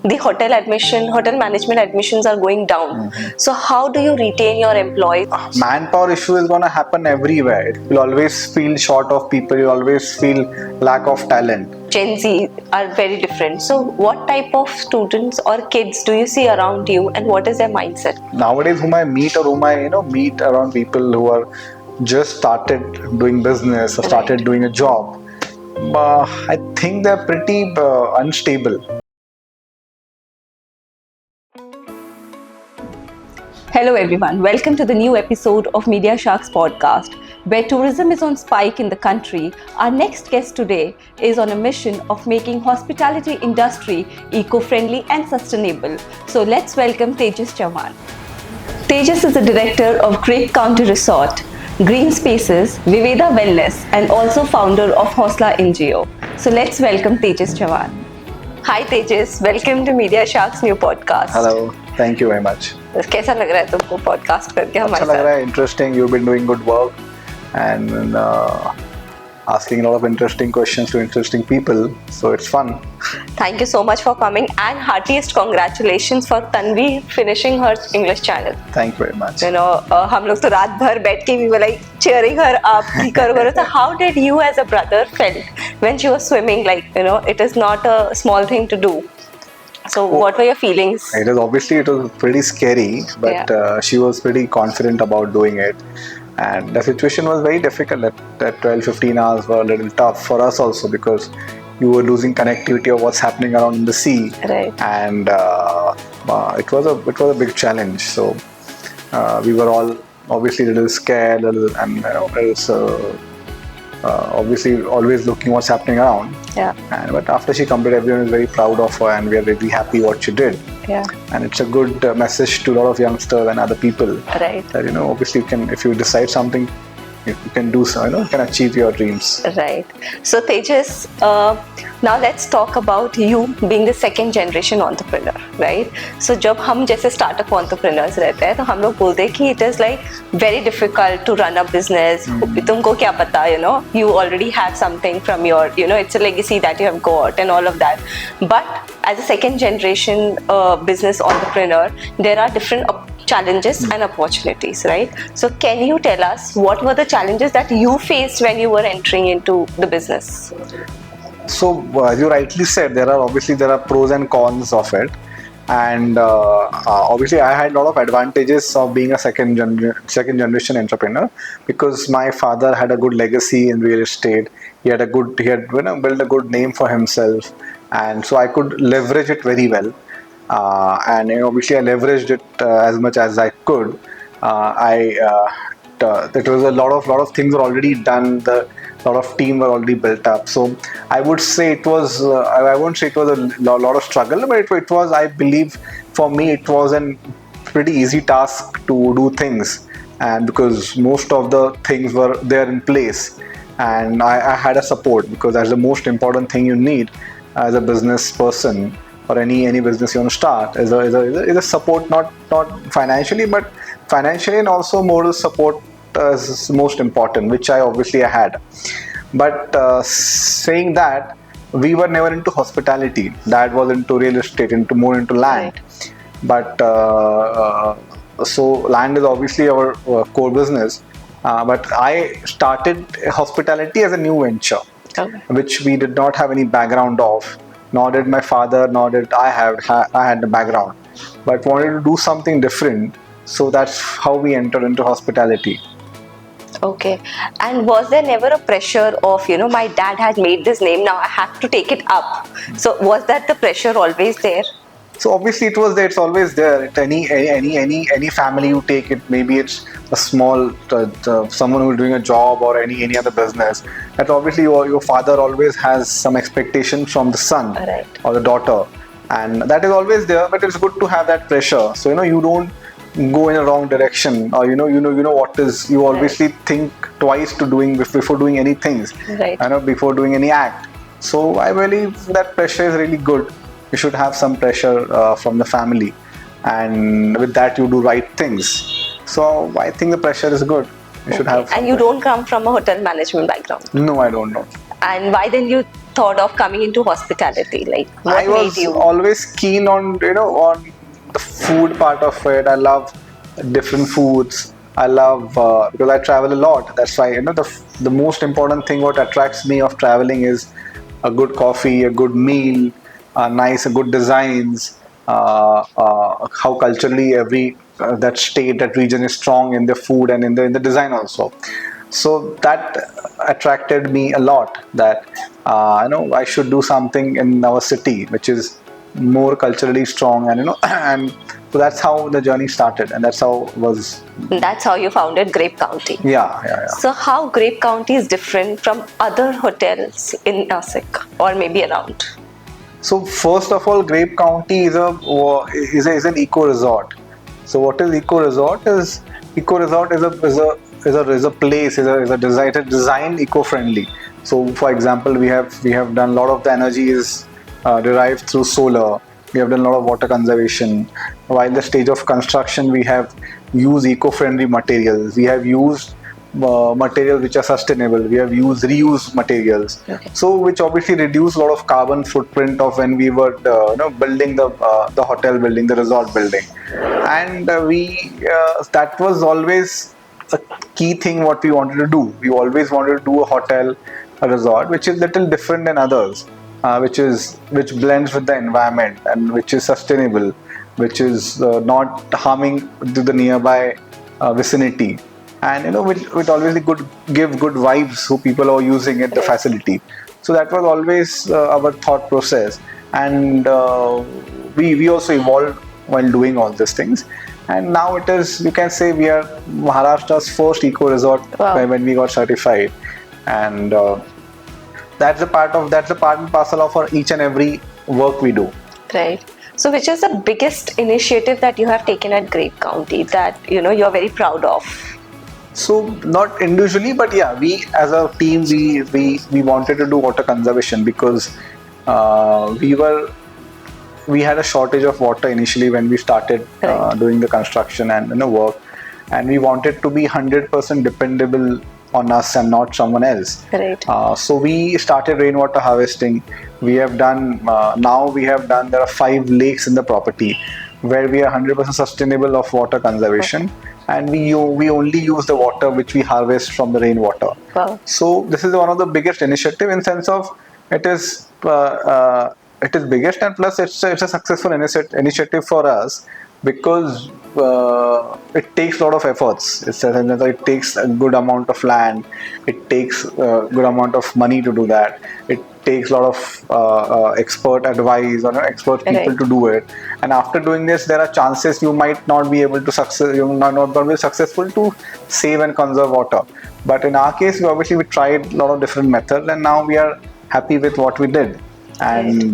the hotel management admissions are going down. So how do you retain your employees? Manpower issue is going to happen everywhere. You'll always feel short of people. You'll always feel lack of talent. Gen Z are very different. So what type of students or kids do you see around you, and what is their mindset? Nowadays, whom I meet or whom I meet around people who are just started doing business or started doing a job, I think they're pretty unstable. Hello everyone, welcome to the new episode of Media Sharks podcast, where tourism is on spike in the country. Our next guest today is on a mission of making hospitality industry eco-friendly and sustainable. So let's welcome Tejas Chavan. Tejas is the director of Grape County Resort, Greenspaces, Viveda Wellness, and also founder of Hausala NGO. So let's welcome Tejas Chavan. Hi Tejas, welcome to Media Sharks new podcast. Hello, thank you very much. कैसा लग रहा है तुमको podcast करके हमारे साथ? अच्छा लग रहा है, interesting. You've been doing good work and asking a lot of interesting questions to interesting people, so it's fun. Thank you so much for coming and heartiest congratulations for Tanvi finishing her English channel. Thank you very much. You know, हम लोग तो रात भर बैठ के we were like cheering her up, करो. So how did you as a brother felt when she was swimming? Like, it is not a small thing to do. So what were your feelings? It was pretty scary, but she was pretty confident about doing it. And the situation was very difficult. That 12-15 hours were a little tough for us also, because you were losing connectivity of what's happening around the sea. Right. And it was a big challenge. So we were all obviously a little scared, obviously always looking what's happening around. Yeah. But after she completed, everyone is very proud of her, and we are really happy what she did. Yeah. And it's a good message to a lot of youngsters and other people. Right. That obviously you can, if you decide something, you can do so. You can achieve your dreams. Right. So Tejas, now let's talk about you being the second generation entrepreneur, right? So जब हम जैसे startup entrepreneurs रहते हैं, तो हम लोग बोलते हैं कि it is like very difficult to run a business. तुमको क्या पता, you already have something from your, it's a legacy that you have got and all of that. But as a second generation business entrepreneur, there are different challenges and opportunities, right? So can you tell us what were the challenges that you faced when you were entering into the business? So as you rightly said, there are pros and cons of it, and obviously I had a lot of advantages of being a second generation entrepreneur, because my father had a good legacy in real estate. He had built a good name for himself, and so I could leverage it very well. And obviously I leveraged it as much as I could. There was a lot of things were already done. A lot of team were already built up. So I would say it was. I won't say it was a lot of struggle, but it was. I believe for me it was a pretty easy task to do things, and because most of the things were there in place, and I had a support, because that's the most important thing you need as a business person. Or any business you want to start is a support, not financially, but financially and also moral support is most important, which I had. But saying that, we were never into hospitality. Dad was into real estate, more into land. Right. But so land is obviously our core business. But I started hospitality as a new venture, which we did not have any background of. Nor did my father, nor did I had the background, but wanted to do something different. So that's how we entered into hospitality. Okay. And was there never a pressure of, my dad had made this name, now I have to take it up? So was that the pressure always there? So obviously it was there. It's always there. Any family you take it, maybe it's a small someone who's doing a job or any other business. That obviously your father always has some expectation from the son. Right. Or the daughter, and that is always there. But it's good to have that pressure. So you don't go in a wrong direction, or what is. You obviously think twice before doing anything. Right. Before doing any act. So I believe that pressure is really good. You should have some pressure from the family, and with that you do right things. So I think the pressure is good. You should have. And you don't come from a hotel management background? No, I don't know. And why then you thought of coming into hospitality? Like, what I was made you? always keen on on the food part of it. I love different foods. I love because I travel a lot. That's why the most important thing what attracts me of traveling is a good coffee, a good meal, good designs. How culturally every that state, that region is strong in the food and in the design also. So that attracted me a lot, that I should do something in our city which is more culturally strong, and and so that's how the journey started, and that's how it was. That's how you founded Grape County. Yeah. So how Grape County is different from other hotels in Nasik or maybe around? So first of all, Grape County is an eco resort. So what is eco resort? Eco resort is a place, is a design eco-friendly. So for example, we have done a lot of the energy is derived through solar. We have done a lot of water conservation. While the stage of construction, we have used eco-friendly materials. We have used materials which are sustainable. We have used reused materials. Okay. So which obviously reduce a lot of carbon footprint of when we were building the hotel building, the resort building, and that was always a key thing what we wanted to do. We always wanted to do a resort which is little different than others, which blends with the environment and which is sustainable, which is not harming to the nearby vicinity, and will always give good vibes so people are using it, the facility. So that was always our thought process, and we also evolved while doing all these things. And now it is, you can say, we are Maharashtra's first eco resort. Wow. When we got certified, and that's a part and parcel of our each and every work we do. Right. So which is the biggest initiative that you have taken at Grape County that you're very proud of? So not individually, but yeah, we as a team, we wanted to do water conservation because we had a shortage of water initially when we started doing the construction and work, and we wanted to be 100% dependable on us and not someone else. Right. So we started rainwater harvesting. We have done there are 5 lakes in the property where we are 100% sustainable of water conservation, and we only use the water which we harvest from the rainwater. Wow. So this is one of the biggest initiative in sense of it is biggest, and plus it's a successful initiative for us because it takes a lot of efforts. It takes a good amount of land. It takes a good amount of money to do that. It takes a lot of expert advice or expert people to do it. And after doing this, there are chances you might not be able to you might not be successful to save and conserve water. But in our case, we tried a lot of different methods, and now we are happy with what we did. And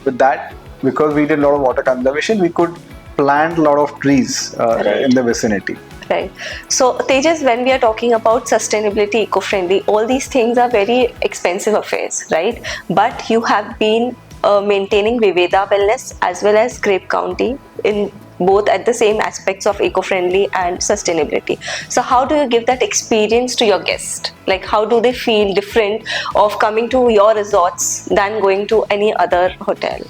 with that, because we did a lot of water conservation, we could plant a lot of trees in the vicinity. Right. So Tejas, when we are talking about sustainability, eco-friendly, all these things are very expensive affairs, right? But you have been maintaining Viveda Wellness as well as Grape County in both at the same aspects of eco-friendly and sustainability. So how do you give that experience to your guest? Like, how do they feel different of coming to your resorts than going to any other hotel?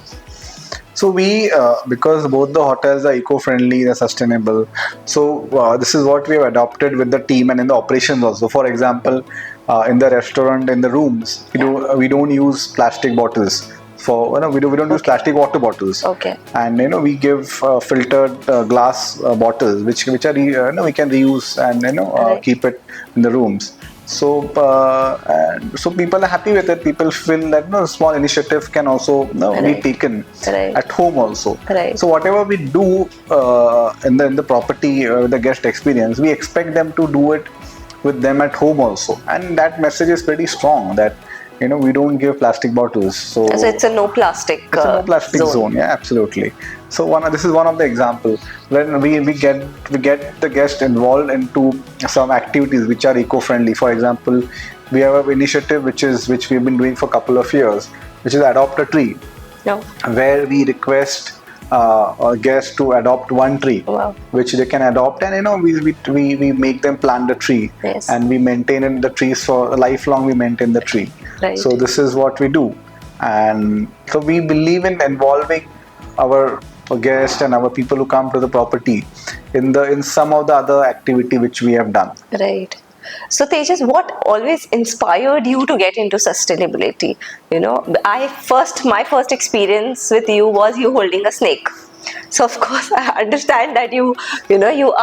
So we, because both the hotels are eco-friendly, they're sustainable. So this is what we have adopted with the team and in the operations also. For example, in the restaurant, in the rooms, we don't use plastic bottles. We don't use plastic water bottles. Okay. And we give filtered glass bottles, which are we can reuse and keep it in the rooms. So so people are happy with it. People feel that a small initiative can also be taken at home also. Right. So whatever we do in the property, the guest experience, we expect them to do it with them at home also. And that message is pretty strong that we don't give plastic bottles. So it's a no plastic. It's a no plastic zone. Yeah, absolutely. So this is one of the examples when we get the guest involved into some activities which are eco-friendly. For example, we have an initiative which we've been doing for a couple of years, which is Adopt a Tree, where we request guests to adopt one tree, Wow. which they can adopt, and we make them plant the tree, Yes. and we maintain the trees for lifelong. We maintain the tree. Right. So this is what we do, and so we believe in involving our guests and our people who come to the property in some of the other activity which we have done. Right. So Tejas, what always inspired you to get into sustainability? My first experience with you was you holding a snake. So of course I understand that you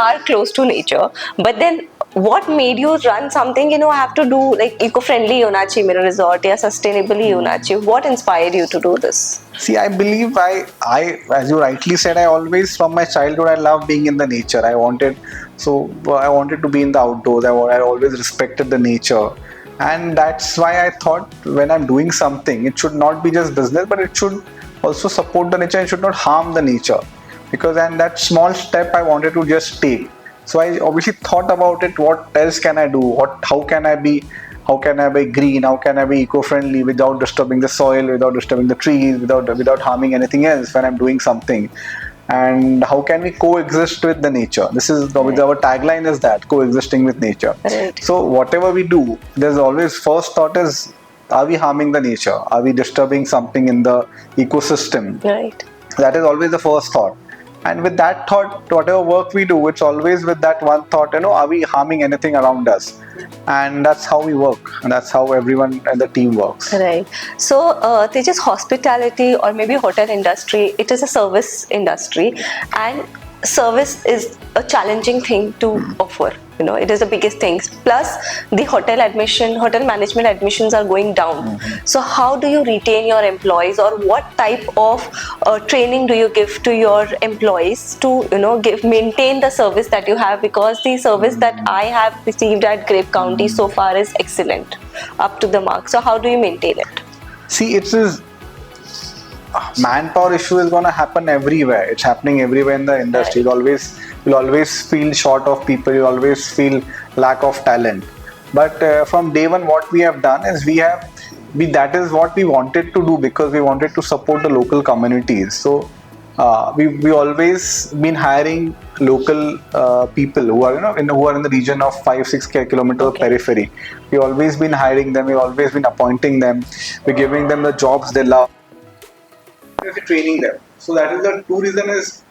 are close to nature, but then what made you run something, I have to do like eco-friendly hona chahiye mera resort ya sustainably hona chahiye. What inspired you to do this? See, I believe as you rightly said, I always, from my childhood, I love being in the nature. I wanted to be in the outdoors. I always respected the nature, and that's why I thought when I'm doing something, it should not be just business, but it should also support the nature and should not harm the nature. And that small step I wanted to just take. So I obviously thought about it. What else can I do? How can I be green? How can I be eco-friendly without disturbing the soil, without disturbing the trees, without harming anything else when I'm doing something? And how can we coexist with the nature? This is our tagline is that coexisting with nature. Right. So whatever we do, there's always first thought is, are we harming the nature? Are we disturbing something in the ecosystem? Right. That is always the first thought. And with that thought, whatever work we do, it's always with that one thought, are we harming anything around us? And that's how we work. And that's how everyone in the team works. Right. So, Tejas, hospitality or maybe hotel industry, it is a service industry, and service is a challenging thing to offer. It is the biggest thing. Plus, the hotel management admissions are going down. So, how do you retain your employees, or what type of training do you give to your employees to maintain the service that you have? Because the service that I have received at Grape County so far is excellent, up to the mark. So, how do you maintain it? See, it is manpower issue is going to happen everywhere. It's happening everywhere in the industry. Right. You'll always feel short of people. You'll always feel lack of talent. But from day one, what we have done is that is what we wanted to do, because we wanted to support the local communities. So we always been hiring local people who are in the region of 5-6 kilometers of periphery. We always been hiring them. We always been appointing them. We're giving them the jobs they love. We're training them. So that is the two reason is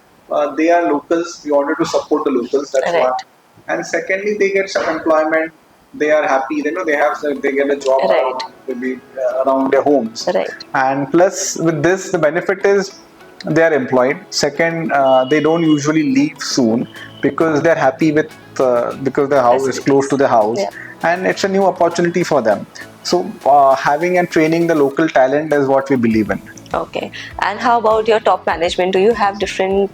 they are locals. We wanted to support the locals. That's Right. one. And secondly, they get some employment. They are happy. They get a job Right. around their homes. Right. And plus, with this, the benefit is they are employed. Second, they don't usually leave soon because they're happy with because their house is close to their house, and it's a new opportunity for them. So having and training the local talent is what we believe in. Okay. And how about your top management? Do you have different,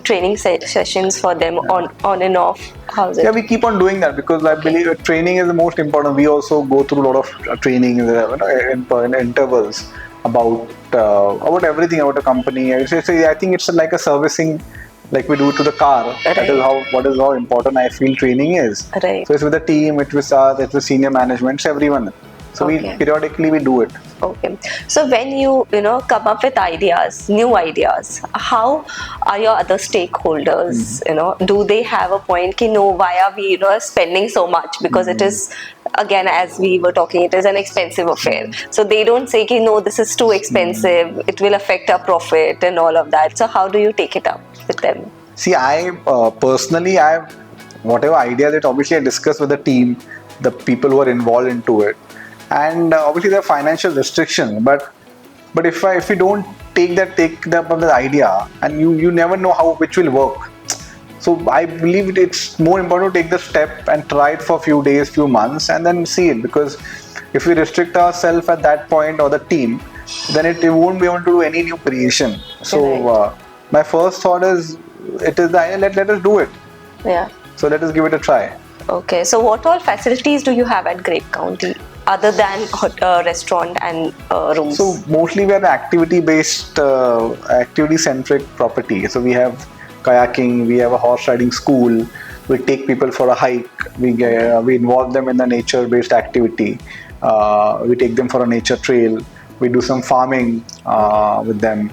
training sessions for them on and off? How's it? Yeah, we keep on doing that because I believe training is the most important. We also go through a lot of training in intervals about everything about a company. I think it's like a servicing, like we do to the car. Right. That is how important I feel training is. Right. So it's with the team, it's with us, it's with senior management, it's everyone. So we periodically do it. Okay. So when you come up with new ideas, how are your other stakeholders? Do they have a point? Why are we spending so much? Because it is, again, as we were talking, it is an expensive affair. So they don't say no, this is too expensive. It will affect our profit and all of that. So how do you take it up with them? See, I personally, whatever ideas that obviously I discuss with the team, the people who are involved into it. And obviously there are financial restrictions, but if you don't take the idea, and you never know which will work. So I believe it's more important to take the step and try it for a few days, few months, and then see it. Because if we restrict ourselves at that point, or the team, then it won't be able to do any new creation. So my first thought is, it is the idea, let us do it. Yeah. So let us give it a try. Okay. So what all facilities do you have at Grape County, other than restaurant and rooms? So mostly we are an activity-based, activity-centric property. So we have kayaking, we have a horse riding school, we take people for a hike, we involve them in the nature-based activity, we take them for a nature trail, we do some farming with them.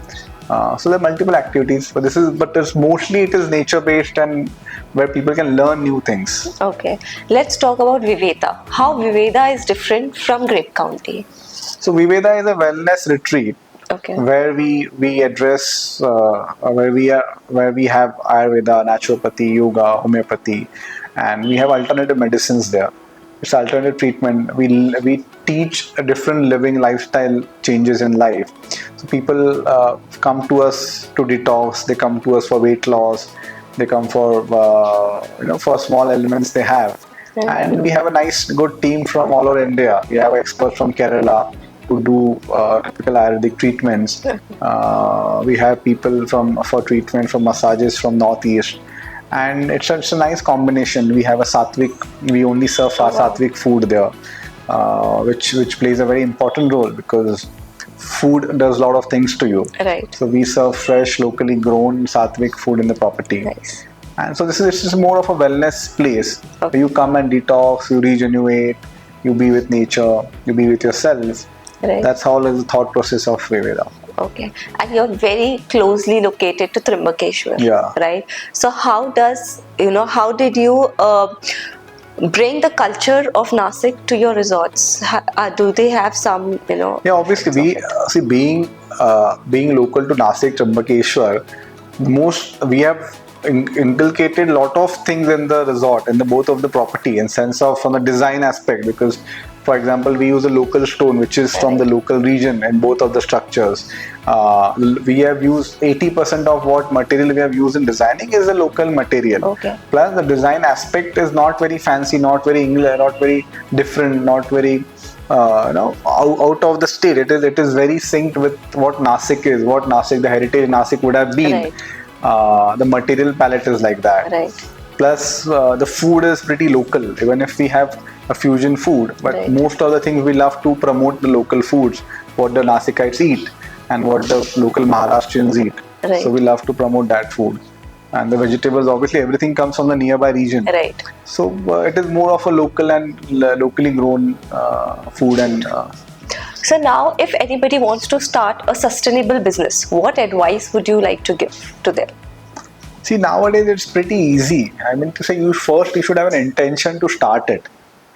So there are multiple activities, but it's mostly it is nature based and where people can learn new things. Okay, let's talk about Viveda. How Viveda is different from Grape County? So Viveda is a wellness retreat. Okay. Where we address where we have Ayurveda, naturopathy, yoga, homeopathy, and we have alternative medicines there. It's alternative treatment. We teach a different living lifestyle changes in life. So people come to us to detox. They come to us for weight loss. They come for for small elements they have. And we have a nice good team from all over India. We have experts from Kerala to do typical Ayurvedic treatments. We have people for treatment from massages from Northeast, and it's a nice combination. We have a sattvic. We only serve sattvic food there, which plays a very important role because food does a lot of things to you. Right. So we serve fresh, locally grown sattvic food in the property. Nice. And so this is more of a wellness place. Okay. You come and detox, you regenerate, you be with nature, you be with yourself. Right. That's how is the thought process of Viveda. Okay, and you're very closely located to Trimbakeshwar. Yeah. Right. So how did you bring the culture of Nasik to your resorts? Do they have some Yeah, obviously we see being local to Nasik, Trimbakeshwar, we have inculcated a lot of things in the resort, in the both of the property, in sense of from the design aspect, because for example we use a local stone which is from the local region in both of the structures. We have used 80% of what material we have used in designing is a local material. Okay. Plus the design aspect is not very fancy, not very English, not very different, not very out of the state. It is very synced with what Nasik is, what Nasik, the heritage Nasik would have been. Right. The material palette is like that. Right. Plus the food is pretty local, even if we have a fusion food, but Right. most of the things we love to promote the local foods, what the Nasikites eat and what the local Maharashtrians eat. Right. So we love to promote that food. And the vegetables, obviously everything comes from the nearby region. Right. So it is more of a local and locally grown food. And So now, if anybody wants to start a sustainable business, what advice would you like to give to them? see, nowadays it's pretty easy. I mean to say, you should have an intention to start it.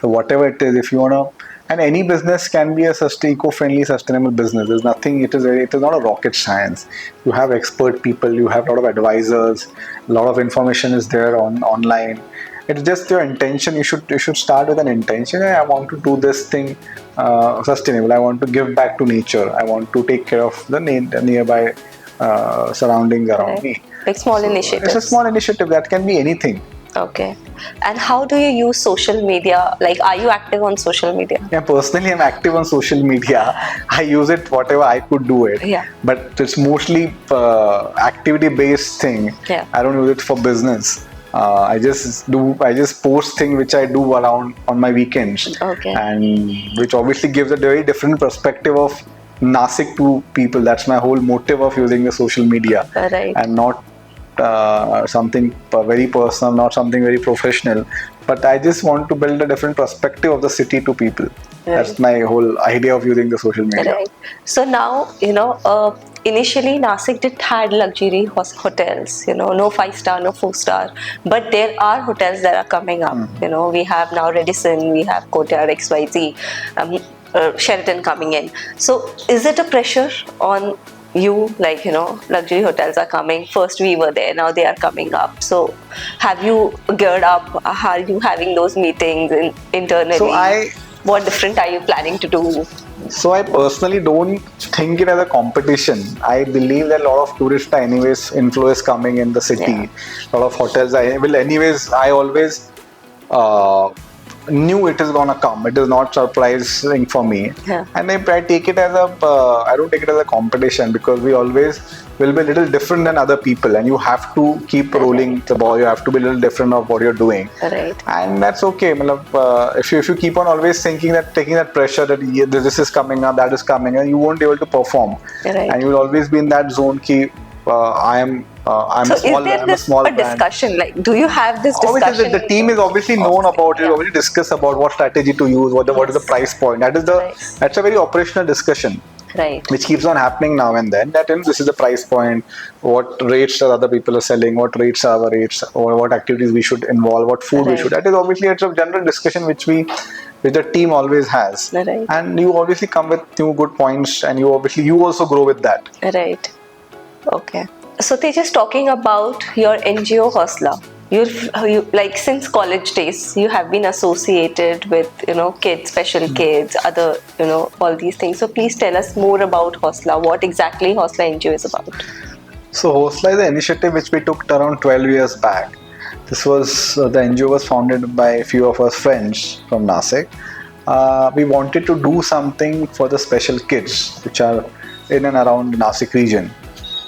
So whatever it is, if you want to, and any business can be a eco-friendly, sustainable business. There's nothing. It is not a rocket science. You have expert people. You have a lot of advisors. A lot of information is there online. It's just your intention. You should start with an intention. I want to do this thing sustainable. I want to give back to nature. I want to take care of the nearby surroundings around me. Like small initiatives. It's a small initiative that can be anything. Okay. And how do you use social media? Like, are you active on social media? Yeah, personally, I'm active on social media. I use it whatever I could do it. Yeah. But it's mostly activity-based thing. Yeah. I don't use it for business. I just post things which I do around on my weekends. Okay. And which obviously gives a very different perspective of Nasik to people. That's my whole motive of using the social media. Right. And not something very personal, not something very professional, but I just want to build a different perspective of the city to people. Right. That's my whole idea of using the social media. Right. So now, initially Nasik did had luxury hotels, no 5-star, no 4-star, but there are hotels that are coming up. We have now Radisson, we have Courtyard XYZ, Sheraton coming in. So is it a pressure on you, like luxury hotels are coming? First we were there, now they are coming up. So have you geared up? Are you having those meetings internally? So what different are you planning to do? So I personally don't think it as a competition. I believe that a lot of tourists are anyways influence coming in the city. Yeah. A lot of hotels I always knew it is gonna come. It is not surprising for me. Yeah. And I take it as I don't take it as a competition, because we always will be a little different than other people, and you have to keep rolling the ball. You have to be a little different of what you're doing. Right. And that's okay. If you keep on always taking that pressure that this is coming up, that is coming, and you won't be able to perform. Right. And you will always be in that zone. I'm so a small is there a discussion? Like, do you have this discussion? Obviously, the team is obviously known about it. Yeah. Already discuss about what strategy to use, what is the price point. That's a very operational discussion. Right. which keeps on happening now and then, that this is the price point, what rates are other people are selling, what rates are our rates, or what activities we should involve, what food we should. Right. That is obviously, it's a general discussion which the team always has. Right. And you obviously come with new good points, and you also grow with that. Right. Okay. So they're just talking about your NGO Hausala. You like since college days, you have been associated with kids, special kids, other all these things. So please tell us more about Hausala. What exactly Hausala NGO is about? So Hausala is an initiative which we took around 12 years back. This was the NGO was founded by a few of our friends from Nasik. We wanted to do something for the special kids which are in and around the Nasik region.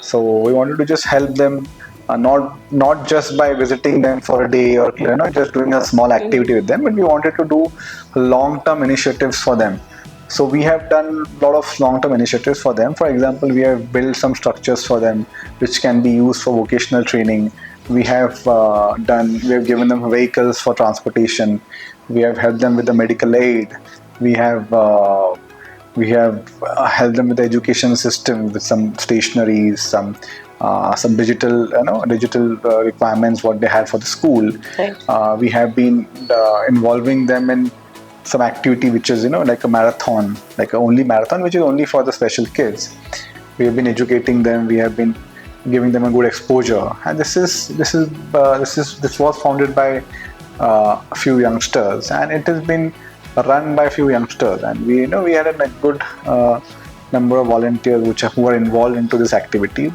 So we wanted to just help them, not just by visiting them for a day or just doing a small activity with them, but we wanted to do long-term initiatives for them. So we have done a lot of long-term initiatives for them. For example, we have built some structures for them which can be used for vocational training. We have given them vehicles for transportation. We have helped them with the medical aid. We have helped them with the education system, with some stationeries, some digital requirements what they had for the school. Right. We have been involving them in some activity which is like a marathon, like a only marathon which is only for the special kids. We have been educating them. We have been giving them a good exposure, and this was founded by a few youngsters, and it has been run by a few youngsters, and we had a good number of volunteers who are involved into this activity,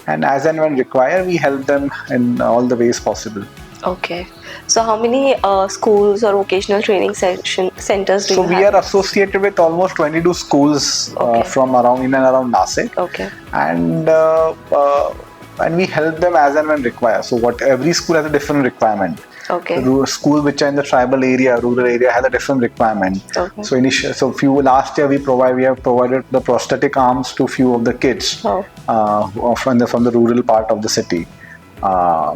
and as and when required, we help them in all the ways possible. Okay. So how many schools or vocational training centers do you have? So we are associated with almost 22 schools from in and around Nasik. Okay. And we help them as and when required. So every school has a different requirement. Okay. Schools which are in the tribal area, rural area, has a different requirement. Okay. So last year we have provided the prosthetic arms to few of the kids from the rural part of the city.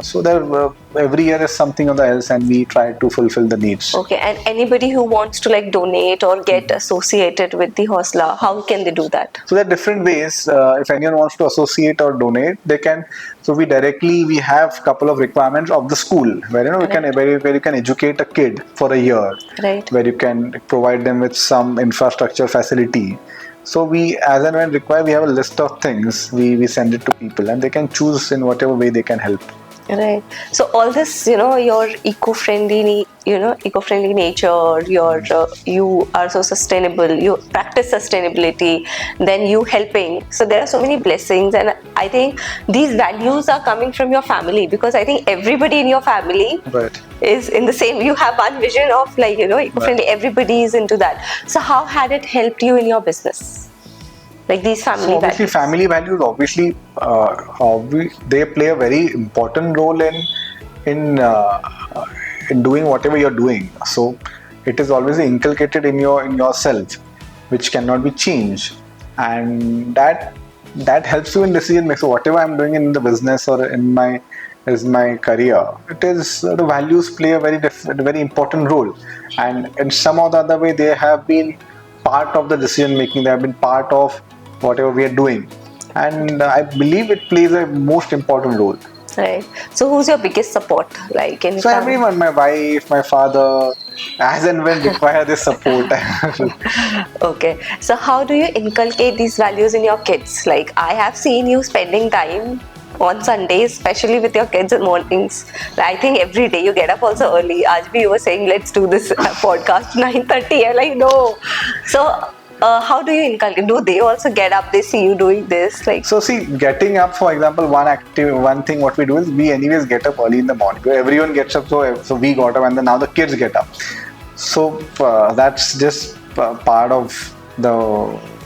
So there every year is something or the else, and we try to fulfill the needs. Okay, and anybody who wants to donate or get associated with the Hausala, how can they do that? So there are different ways. If anyone wants to associate or donate, they can. So we have a couple of requirements of the school where where you can educate a kid for a year, right? Where you can provide them with some infrastructure facility. So we, as and when required, we have a list of things. We send it to people, and they can choose in whatever way they can help. Right. So all this, your eco-friendly nature, you are so sustainable, you practice sustainability, then you helping. So there are so many blessings, and I think these values are coming from your family, because I think everybody in your family is in the same. You have one vision of eco-friendly. Right. Everybody is into that. So how had it helped you in your business? Like these family values. Family values they play a very important role in doing whatever you're doing. So it is always inculcated in yourself, which cannot be changed, and that helps you in decision making. So whatever I'm doing in the business or in my career, it is the values play a very important role, and in some or the other way they have been part of the decision making. They have been part of whatever we are doing, and I believe it plays a most important role. Right. So who's your biggest support? So everyone, my wife, my father, as and when require this support. Okay. So how do you inculcate these values in your kids? I have seen you spending time on Sundays, especially with your kids in mornings. I think every day you get up also early. Aaj bhi you were saying, let's do this podcast 9:30. I'm no. So how do you inculcate? Do they also get up? They see you doing this? So see, getting up, for example, one thing what we do is we anyways get up early in the morning. Everyone gets up, so we got up, and then now the kids get up. So that's just part of the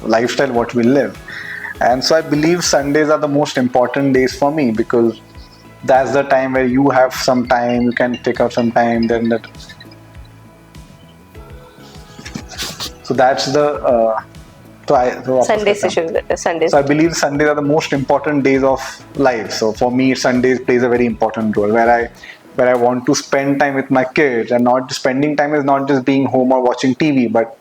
lifestyle what we live. And so I believe Sundays are the most important days for me, because that's the time where you have some time, you can take out some time, so that's the Sunday session. Sundays. So I believe Sundays are the most important days of life. So for me, Sundays plays a very important role, where I want to spend time with my kids, and not spending time is not just being home or watching TV, but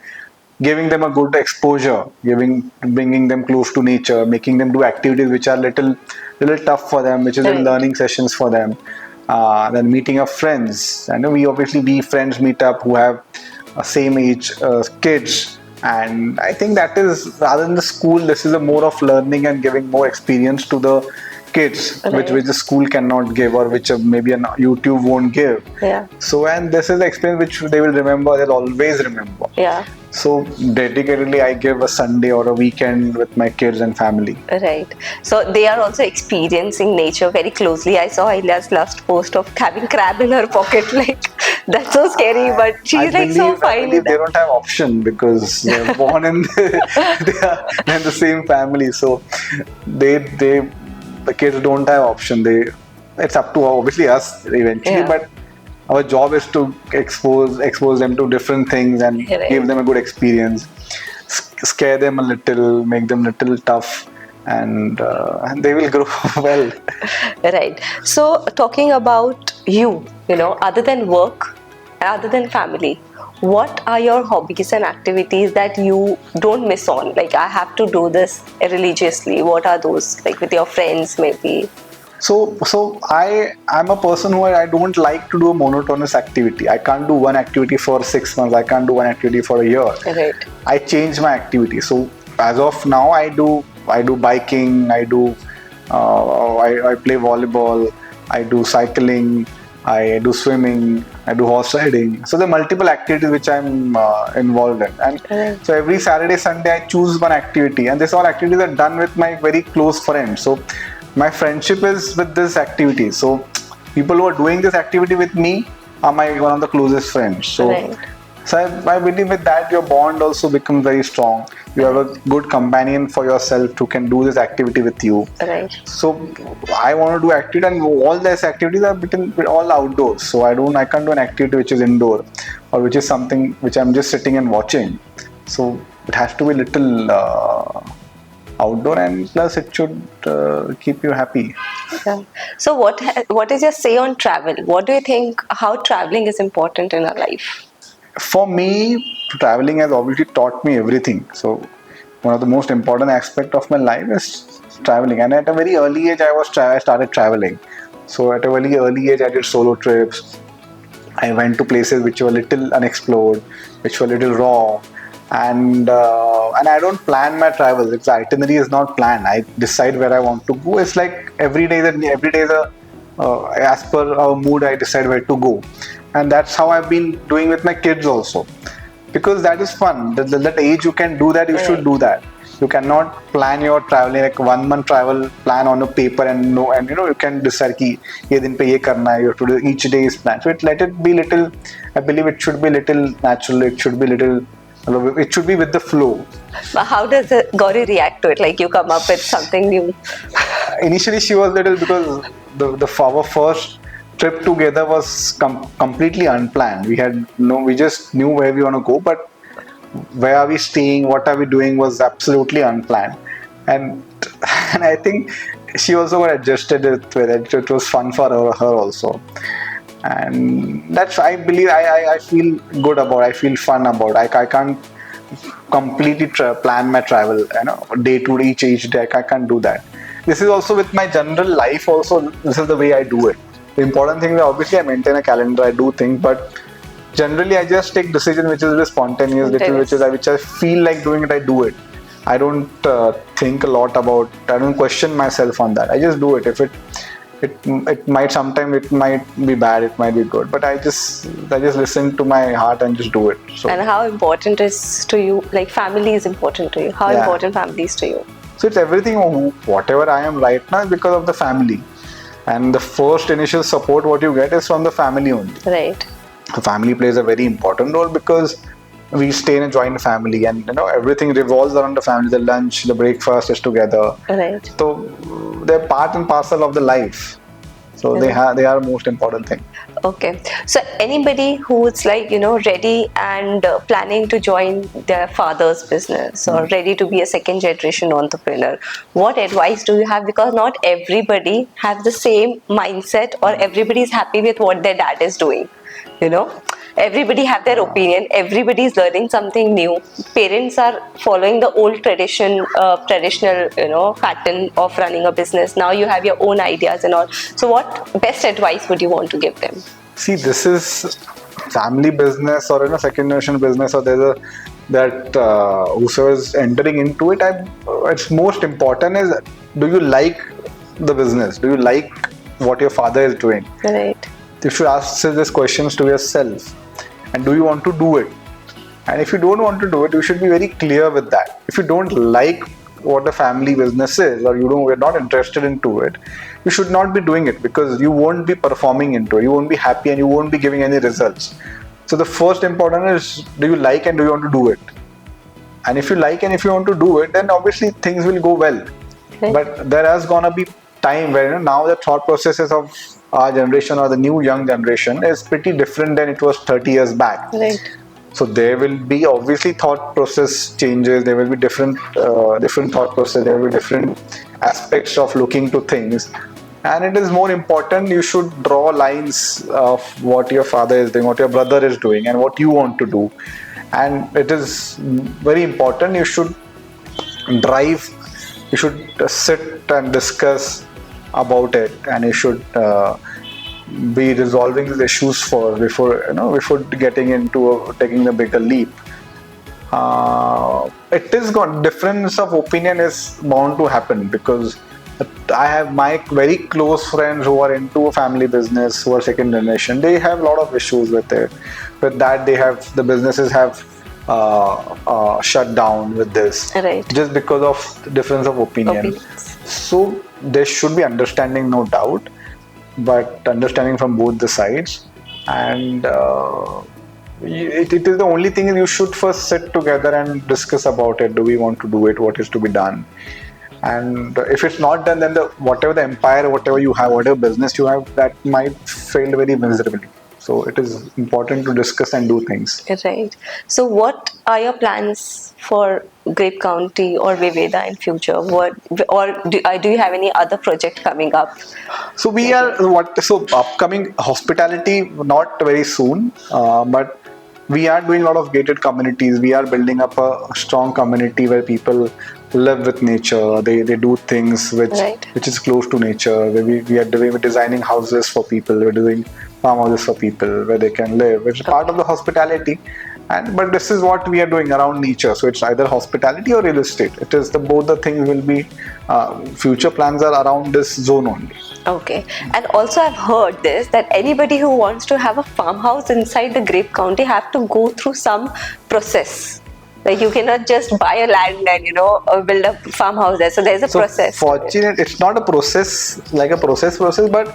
giving them a good exposure, bringing them close to nature, making them do activities which are little tough for them, which is Right. learning sessions for them. Then meeting up friends. I know we obviously be friends meet up who have same age kids, and I think that is, rather than the school, this is a more of learning and giving more experience to the kids, Right. which the school cannot give, or which maybe an YouTube won't give. Yeah. So, and this is the experience which they will remember, they'll always remember. Yeah. So dedicatedly I give a Sunday or a weekend with my kids and family. Right. So they are also experiencing nature very closely. I saw Ilya's last post of having crab in her pocket. Like, that's so scary, but she's like so fine I with believe they that. don't have option because they're born in they are in the same family. So the kids don't have option. It's up to obviously us eventually, Yeah. but our job is to expose them to different things and Right. give them a good experience, scare them a little, make them a little tough, and they will grow well. Right. So talking about you, other than work, other than family, what are your hobbies and activities that you don't miss on? Like, I have to do this religiously. What are those? Like with your friends, maybe? So I'm a person who I don't like to do a monotonous activity. I can't do one activity for 6 months. I can't do one activity for a year. Right. I change my activity. So as of now, I do biking. I play volleyball. I do cycling. I do swimming. I do horse riding. So there are multiple activities which I'm involved in. And so every Saturday, Sunday, I choose one activity. And these all activities are done with my very close friends. So my friendship is with this activity. So people who are doing this activity with me are one of the closest friends. So, Right. so I believe with that your bond also becomes very strong. You have a good companion for yourself who can do this activity with you. Right. So I want to do activity, and all these activities are all outdoors. So I can't do an activity which is indoor, or which is something which I'm just sitting and watching. So it has to be little outdoor, and plus it should keep you happy. Yeah. So what is your say on travel? What do you think, how traveling is important in our life? For me, traveling has obviously taught me everything. So one of the most important aspect of my life is traveling, and at a very early age I started traveling. So at a very early age I did solo trips. I went to places which were little unexplored, which were little raw, and I don't plan my travel. Its itinerary is not planned. I decide where I want to go. It's like every day is a as per our mood I decide where to go, and that's how I've been doing with my kids also, because that is fun. That age you can do that, you should do that. You cannot plan your traveling like 1 month travel plan on a paper and you can decide ki ye din pe ye karna hai. You have to do each day is planned. So let it be little. I believe it should be little natural. It should be little. It should be with the flow. But how does Gauri react to it? Like, you come up with something new. Initially she was little, because our first trip together was completely unplanned. We just knew where we want to go, but where are we staying, what are we doing was absolutely unplanned, and I think she also got adjusted with it. It was fun for her also, and that's, I believe, I feel good about, I feel fun about. I can't completely plan my travel, day to each day. I can't do that. This is also with my general life also. This is the way I do it. The important thing is, obviously I maintain a calendar, I do things, but generally I just take decision which is spontaneous, which I feel like doing it, I do it. I don't think a lot about, I don't question myself on that. I just do it. If it might, sometimes it might be bad, it might be good, but I just listen to my heart and just do it. So, And how important is to you, like family is important to you? How important family is to you? so it's everything. Whatever I am right now is because of the family, and the first initial support what you get is from the family only. Right. The family plays a very important role, because we stay in a joint family, and everything revolves around the family. The lunch, the breakfast is together. Right. So they're part and parcel of the life. So they are most important thing. Okay. So anybody who's like, ready and planning to join their father's business, or ready to be a second generation entrepreneur, what advice do you have? Because not everybody has the same mindset, or everybody is happy with what their dad is doing, everybody have their opinion, everybody is learning something new. Parents are following the old traditional pattern of running a business. Now you have your own ideas and all. So what best advice would you want to give them? See, this is family business or second generation business, or there's a that whoever is entering into it. It's most important is, do you like the business? Do you like what your father is doing? Right. You should ask these questions to yourself, and do you want to do it? And if you don't want to do it, you should be very clear with that. If you don't like what a family business is, or you're not interested into it, you should not be doing it, because you won't be performing into it, you won't be happy, and you won't be giving any results. So the first important is, do you like and do you want to do it? And if you like and if you want to do it, then obviously things will go well. Right. But there has gonna be time where now the thought processes of our generation or the new young generation is pretty different than it was 30 years back. Right. So there will be obviously thought process changes. There will be different thought process. There will be different aspects of looking to things, and it is more important. You should draw lines of what your father is doing, what your brother is doing, and what you want to do. And it is very important. You should drive. You should sit and discuss about it, and you should be resolving these issues before getting into taking the bigger leap. It is got difference of opinion is bound to happen, because I have my very close friends who are into a family business, who are second generation. They have a lot of issues with it. With that, the businesses have shut down with this, Right. just because of the difference of opinion. So there should be understanding, no doubt, but understanding from both the sides. And it is the only thing is, you should first sit together and discuss about it. Do we want to do it? What is to be done? And if it's not done, then whatever the empire, whatever you have, whatever business you have, that might fail very miserably. So it is important to discuss and do things. Right. So what are your plans for Grape County or Viveda in future? Do you have any other project coming up? So upcoming hospitality, not very soon, but we are doing a lot of gated communities. We are building up a strong community where people live with nature. They do things which is close to nature. We are designing houses for people. We're doing farmhouses for people where they can live, which is part of the hospitality. But this is what we are doing around nature. So it's either hospitality or real estate. It is both the things will be. Future plans are around this zone only. Okay. And also I've heard this, that anybody who wants to have a farmhouse inside the Grape County have to go through some process. Like you cannot just buy a land and build a farmhouse there. So there's a process. Fortunate, it's not a process like a process, but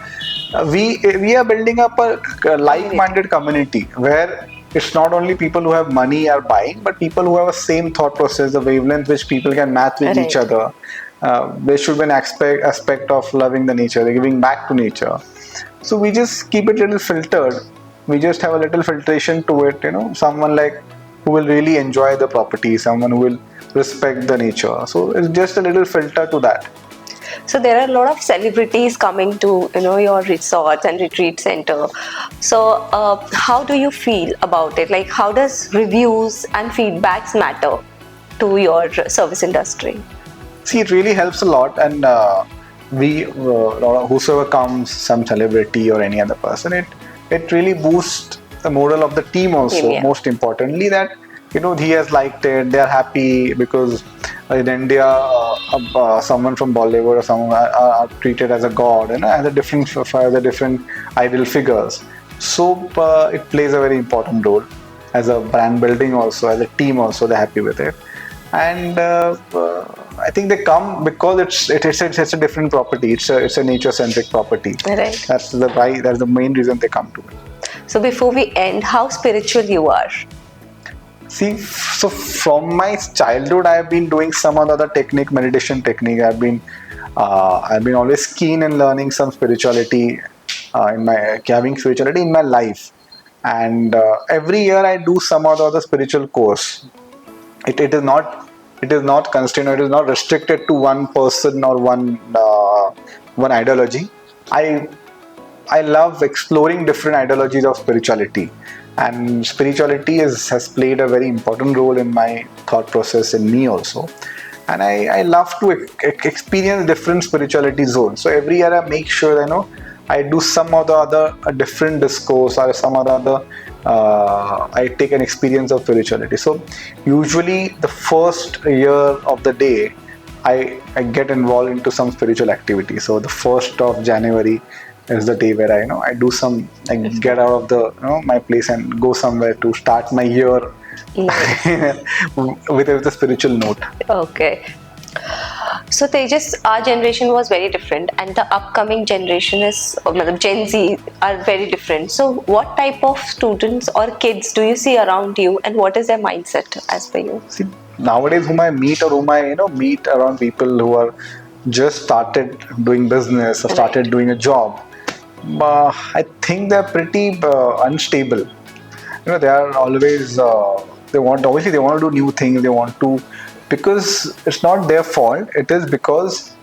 we are building up a like-minded community where it's not only people who have money are buying, but people who have a same thought process, the wavelength which people can match with each other. There should be an aspect of loving the nature, they're giving back to nature. So we just keep it a little filtered. We just have a little filtration to it, someone like who will really enjoy the property, someone who will respect the nature. So it's just a little filter to that. So there are a lot of celebrities coming to your resorts and retreat center. So how do you feel about it? Like how does reviews and feedbacks matter to your service industry? See, it really helps a lot, and whosoever comes, some celebrity or any other person, it really boosts the morale of the team also. Yeah. Most importantly, that he has liked it, they are happy, because in India someone from Bollywood or someone are treated as a god, as a different idol figures. So it plays a very important role as a brand building also, as a team also. They're happy with it. And I think they come because it's a different property. It's a nature-centric property. Right. That's the main reason they come to it. So before we end, how spiritual you are? See, so from my childhood, I have been doing some other meditation technique. I've been always keen in learning some spirituality, having spirituality in my life. And every year I do some other spiritual course. It is not constrained, it is not restricted to one person or one ideology. I I love exploring different ideologies of spirituality, and spirituality has played a very important role in my thought process, in me also. And I love to experience different spirituality zones. So every year I make sure, I do some of the other a different discourse, or some other I take an experience of spirituality. So usually the first year of the day, I get involved into some spiritual activity. So the 1st of January is the day where I do some, I get out of the my place and go somewhere to start my year. Nice. with a spiritual note. Okay. So Tejas, our generation was very different, and the upcoming generation is, Gen Z, are very different. So what type of students or kids do you see around you, and what is their mindset as per you? See, nowadays whom I meet, or whom I meet around people who are just started doing business or started doing a job, I think they're pretty unstable. They are always they want to do new things. They want to, because it's not their fault. It is because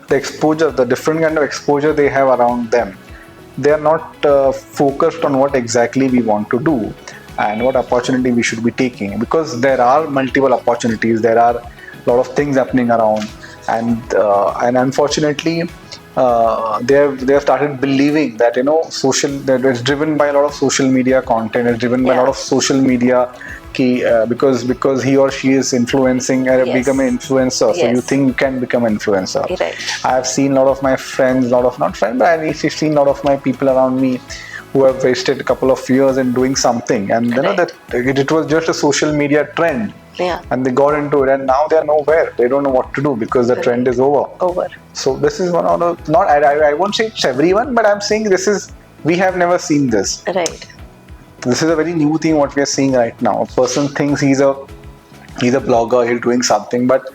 the exposure, the different kind of exposure they have around them. They are not focused on what exactly we want to do and what opportunity we should be taking, because there are multiple opportunities. There are a lot of things happening around, and unfortunately they have started believing that that it's driven by a lot of social media content. It's driven by a lot of social media key, because he or she is influencing, become an influencer. So you think you can become an influencer. Right. I have seen a lot of my friends, not friends, but I've seen a lot of my people around me who have wasted a couple of years in doing something, and that it was just a social media trend. Yeah. And they got into it, and now they are nowhere. They don't know what to do because the trend is over. So this is one of the, not, I won't say it's everyone, but I'm saying we have never seen this. Right. This is a very new thing what we are seeing right now. A person thinks he's a blogger, he's doing something, but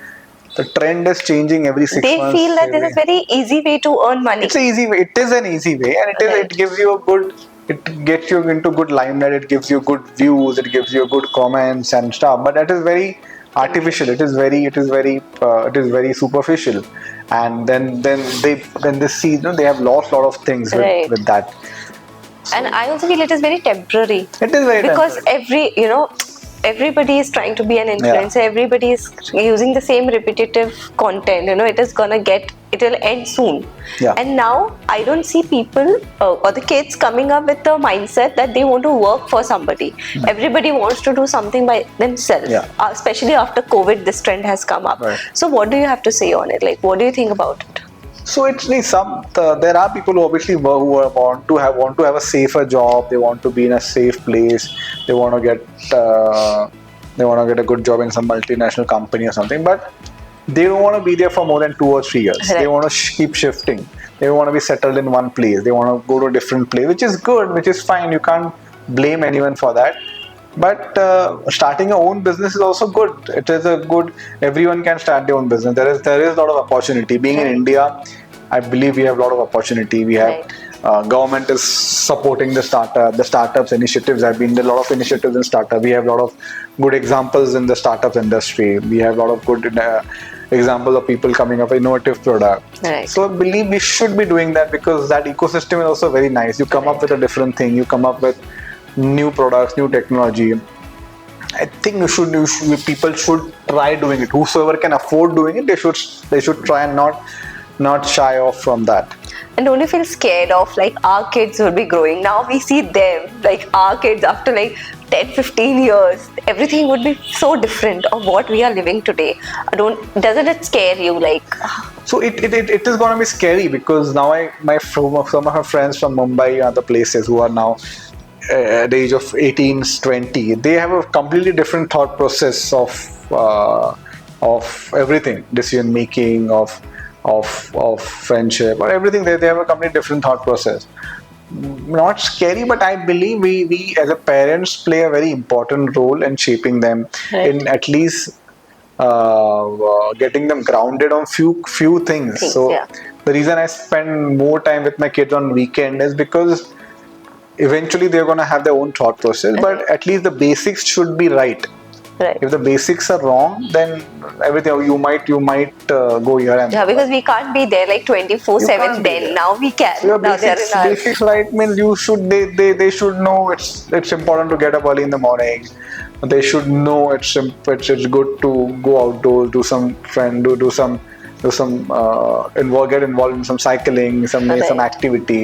the trend is changing every 6 months. They feel that this is a very easy way to earn money. It's an easy way. It is an easy way, and it gives you a good. It gets you into good limelight. It gives you good views. It gives you good comments and stuff. But it is very artificial. It is very superficial. And then they see, they have lost a lot of things with that. So, and I also feel it is very temporary. It is very because temporary. Everybody is trying to be an influencer. Everybody is using the same repetitive content. It will end soon. Yeah. And now I don't see people or the kids coming up with the mindset that they want to work for somebody. Everybody wants to do something by themselves. Especially after COVID, this trend has come up. Right. So what do you have to say on it? Like, what do you think about it? So there are people who obviously want to have a safer job. They want to be in a safe place. They want to get a good job in some multinational company or something. But they don't want to be there for more than 2 or 3 years. Right. They want to keep shifting. They want to be settled in one place. They want to go to a different place, which is good, which is fine. You can't blame anyone for that. But starting your own business is also good. It is everyone can start their own business. There is a lot of opportunity. Being in India, I believe we have a lot of opportunity. We have government is supporting the startups initiatives. There have been a lot of initiatives in startup. We have a lot of good examples in the startup industry. We have a lot of good examples of people coming up with innovative product. Right. So I believe we should be doing that, because that ecosystem is also very nice. You come up with a different thing. You come up with new products, new technology. I think people should try doing it. Whosoever can afford doing it, they should try and not shy off from that. And don't you feel scared of, like, our kids will be growing? Now we see them, like our kids after like 10-15 years, everything would be so different of what we are living today. Doesn't it scare you? Like, so it is going to be scary, because now some of my friends from Mumbai and other places who are now at the age of 18, 20, they have a completely different thought process of everything, decision making, of friendship, or everything. They have a completely different thought process. Not scary, but I believe we as a parents play a very important role in shaping them, in at least getting them grounded on few things. So the reason I spend more time with my kids on weekend is because eventually they're going to have their own thought process, but at least the basics should be right. Right. If the basics are wrong, then everything you might go here and Yeah, because we can't be there like you 24/7 can't be then. there. Now we can. So your Now they are in our. basics right means you should they should know it's important to get up early in the morning. They should know it's good to go outdoors, do some get involved in some cycling, some Right. activity.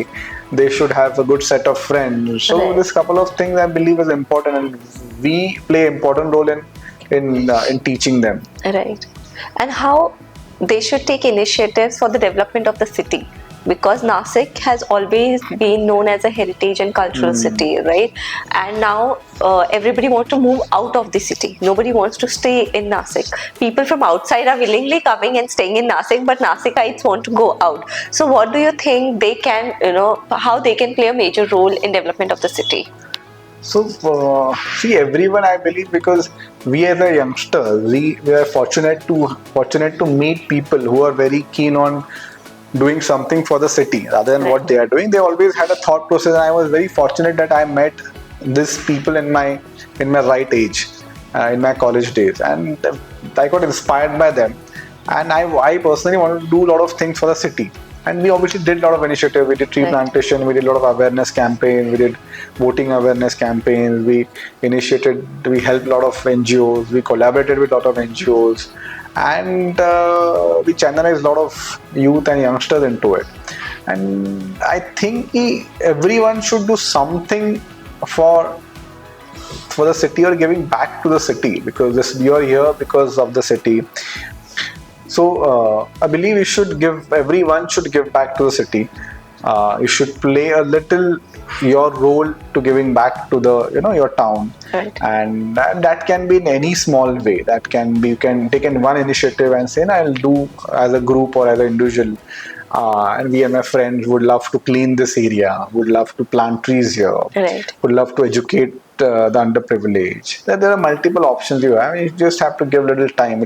They should have a good set of friends. So Right. this couple of things I believe is important, and we play important role in teaching them. Right. And how they should take initiatives for the development of the city. Because Nasik has always been known as a heritage and cultural city, right? And now everybody wants to move out of the city. Nobody wants to stay in Nasik. People from outside are willingly coming and staying in Nasik, but Nasikites want to go out. So what do you think they can, how they can play a major role in development of the city? So see, everyone, I believe, because we as a youngsters, we are fortunate to meet people who are very keen on doing something for the city rather than what they are doing. They always had a thought process, and I was very fortunate that I met these people in my right age, in my college days, and I got inspired by them. And I personally wanted to do a lot of things for the city. And we obviously did a lot of initiative. We did tree plantation, we did a lot of awareness campaigns, we did voting awareness campaigns, we helped a lot of NGOs, we collaborated with a lot of NGOs, and we channelized a lot of youth and youngsters into it. And I think everyone should do something for the city or giving back to the city, because you are here because of the city. So I believe everyone should give back to the city. You should play a little your role to giving back to the your town, and that can be in any small way. That can be, you can take in one initiative and say, I'll do as a group or as an individual. And we and my friends would love to clean this area, would love to plant trees here, would love to educate the underprivileged. There are multiple options you have. You just have to give a little time.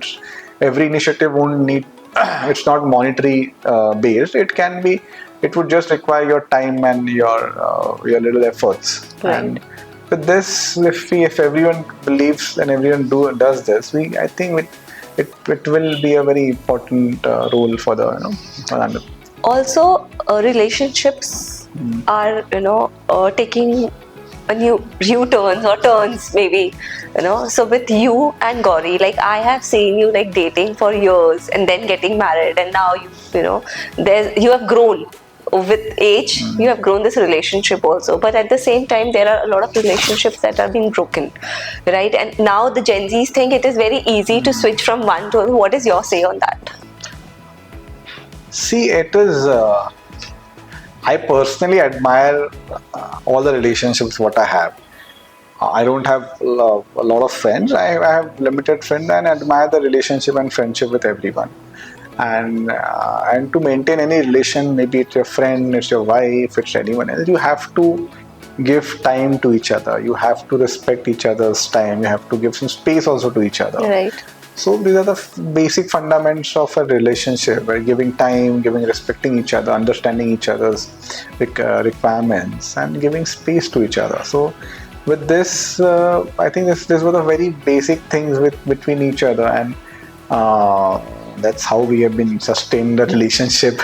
Every initiative won't need, it's not monetary based. It would just require your time and your little efforts. And with this, if everyone believes and everyone does this, I think it will be a very important role for the Also, relationships are taking a new U-turns or turns, maybe, so with you and Gauri, like I have seen you like dating for years and then getting married, and now you have grown with age. You have grown this relationship also, but at the same time there are a lot of relationships that are being broken, right? And now the Gen Zs think it is very easy to switch from one to another. What is your say on that? See, it is I personally admire all the relationships what I have. I don't have a lot of friends. I have limited friends, and admire the relationship and friendship with everyone. And to maintain any relation, maybe it's your friend, it's your wife, it's anyone else, you have to give time to each other. You have to respect each other's time. You have to give some space also to each other. Right. So these are the basic fundamentals of a relationship, where giving time, respecting each other, understanding each other's requirements, and giving space to each other. So with this, I think this were the very basic things between each other, and that's how we have been sustaining the relationship.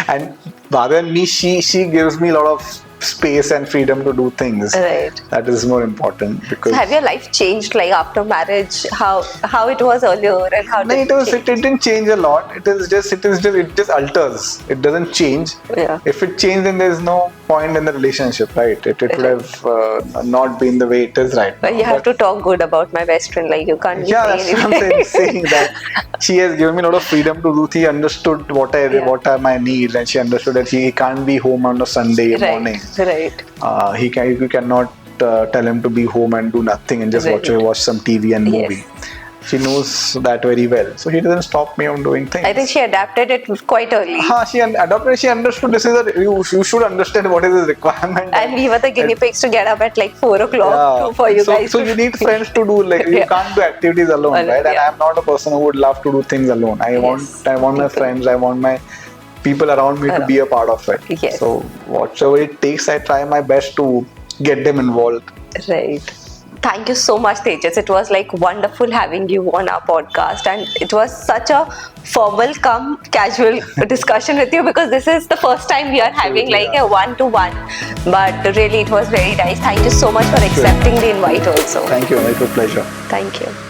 and rather than me, she gives me a lot of space and freedom to do things. Right. That is more important. Because so have your life changed like after marriage? How it was earlier and how did it didn't change a lot. It just alters. It doesn't change. Yeah. If it changed, then there's no point in the relationship, right? It would have not been the way it is right now. But you have to talk good about my best friend, like you can't be that's what I'm saying that she has given me a lot of freedom to do. She understood what are my needs, and she understood that he can't be home on a Sunday morning. Right. You cannot tell him to be home and do nothing and just watch some TV and movie. She knows that very well, so she doesn't stop me from doing things. I think she adapted it quite early. She adapted. She understood this is you should understand what is his requirement. And we were the guinea pigs to get up at like 4 o'clock for you guys. So you need friends to do, like you can't do activities alone, right? And I'm not a person who would love to do things alone. I want my friends. I want my people around me to be a part of it. Yes. So whatever it takes, I try my best to get them involved. Right. Thank you so much, Tejas. It was like wonderful having you on our podcast, and it was such a formal come casual discussion with you, because this is the first time we are having Absolutely, like yeah. a one-to-one. But really, it was very nice. Thank you so much for accepting the invite also. Thank you. It was a pleasure. Thank you.